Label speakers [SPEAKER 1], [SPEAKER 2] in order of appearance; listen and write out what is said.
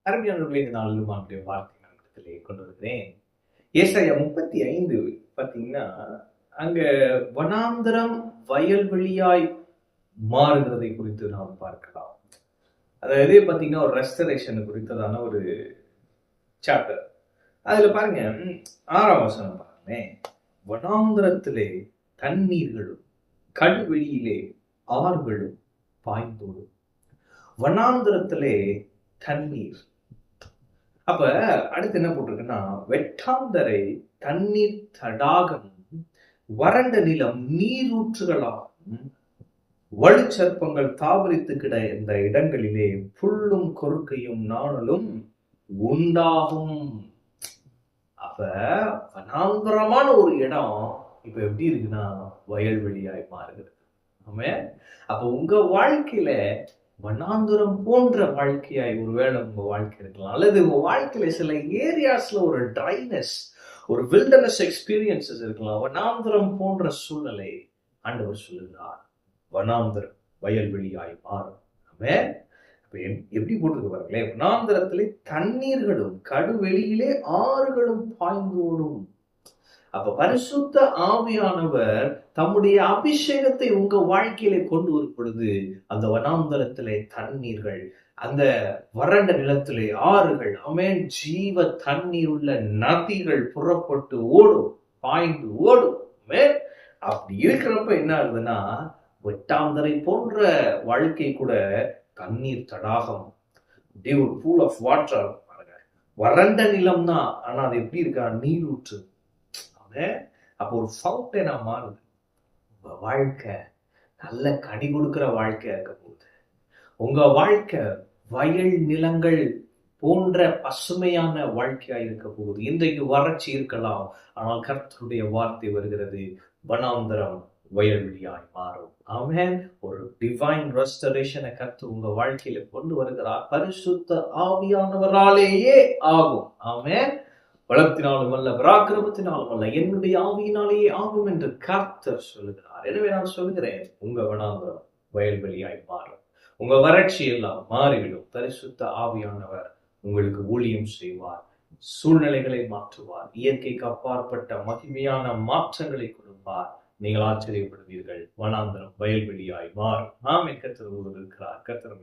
[SPEAKER 1] அருமையானவர்களே, இந்த நாளிலும் அவருடைய வார்த்தை நான் கொண்டு வருகிறேன். ஏசாயா 35 பார்த்தீங்கன்னா, அங்க வனாந்தரம் வயல்வெளியாய் மாறுகிறதை குறித்து நாம் பார்க்கலாம். அதாவது பார்த்தீங்கன்னா, ஒரு ரெஸ்டரேஷன் குறித்ததான ஒரு சாப்டர். அதுல பாருங்க, 6ஆம் வசனம் பாருங்களேன். வனாந்தரத்திலே தண்ணீர்களும் கடுவெளியிலே ஆறுகளும் பாய்ந்தோடும். வனாந்தரத்திலே தண்ணீர். அப்ப அடுத்து என்ன போட்டிருக்குன்னா, வெட்டாந்தரை தண்ணீர் தடாகமும் வறண்ட நிலம் நீரூற்றுகளாகும் வலுச்சற்பங்கள் தாவரித்து கிடந்த இடங்களிலே புல்லும் கொறுக்கையும் நாணலும் உண்டாகும். அப்ப வனாந்தரமான ஒரு இடம் இப்ப எப்படி இருக்குன்னா வயல்வெளியாய் மாறுகிறது. ஆமே. அப்ப உங்க வாழ்க்கையில வனாந்தரம் போன்ற வாழ்க்கையாய் ஒருவேளை உங்க வாழ்க்கை இருக்கலாம், அல்லது உங்க வாழ்க்கையில சில ஏரியாஸ்ல ஒரு ட்ரைனஸ், ஒரு வில்டர்னஸ் எக்ஸ்பீரியன்சஸ் இருக்கலாம். வனாந்தரம் போன்ற சூழ்நிலை ஆண்டவர் சொல்லுகிறார், வனாந்தரம் வயல்வெளியாய் மாறும். ஆமே. எப்படி போட்டிருக்கு பாருங்களேன், வனாந்தரத்திலே தண்ணீர்களும் கடுவெளியிலே ஆறுகளும் பாய்ந்தோடும். அப்ப பரிசுத்த ஆவியானவர் தம்முடைய அபிஷேகத்தை உங்க வாழ்க்கையில கொண்டு வரும் பொழுது அந்த வனாந்தரத்திலே தண்ணீர்கள், அந்த வறண்ட நிலத்திலே ஆறுகள், அமேன், ஜீவ தண்ணீர் உள்ள நதிகள் புறப்பட்டு ஓடும், பாய்ந்து ஓடும். அப்படி இருக்கிறப்ப என்ன ஆகுதுன்னா, வெட்டாந்தரை போன்ற வாழ்க்கை கூட தண்ணீர் தடாகம், பூல் ஆஃப் வாட்டர். வறண்ட நிலம் தான், ஆனா அது எப்படி இருக்கா, நீரூற்று. அப்போ ஒரு ஃபவுண்டனா மாறுது. உங்க வாழ்க்கை நல்ல கனி கொடுக்கிற வாழ்க்கையா இருக்க போகுது. உங்க வாழ்க்கை வயல் நிலங்கள் போன்ற பசுமையான வாழ்க்கையா இருக்க போகுது. இன்றைக்கு வறட்சி இருக்கலாம், ஆனால் கர்த்தருடைய வார்த்தை வருகிறது, வனாந்தரம் வயல்வெளியாய் மாறும். ஆமென். ஒரு டிவைன் ரெஸ்டரேஷனை கர்த்தர் உங்க வாழ்க்கையில கொண்டு வருகிறார். பரிசுத்த ஆவியானவராலேயே ஆகும். ஆமென். பலத்தினாலும் அல்ல, பராக்கிரமத்தினாலும் அல்ல, என்னுடைய ஆவியினாலேயே ஆகும் என்று கர்த்தர் சொல்லுகிறார். எனவே நான் சொல்கிறேன், உங்க வனாந்தரம் வயல்வெளியாய் மாறும். உங்க வறட்சி எல்லாம் மாறிவிடும். பரிசுத்த ஆவியானவர் உங்களுக்கு ஊழியம் செய்வார், சூழ்நிலைகளை மாற்றுவார், இயற்கைக்கு அப்பாற்பட்ட மகிமையான மாற்றங்களை கொடுப்பார். நீங்கள் ஆச்சரியப்படுவீர்கள். வனாந்தரம் வயல்வெளியாய் மாறும். நாம் கர்த்தர் இருக்கிறார். கர்த்தர்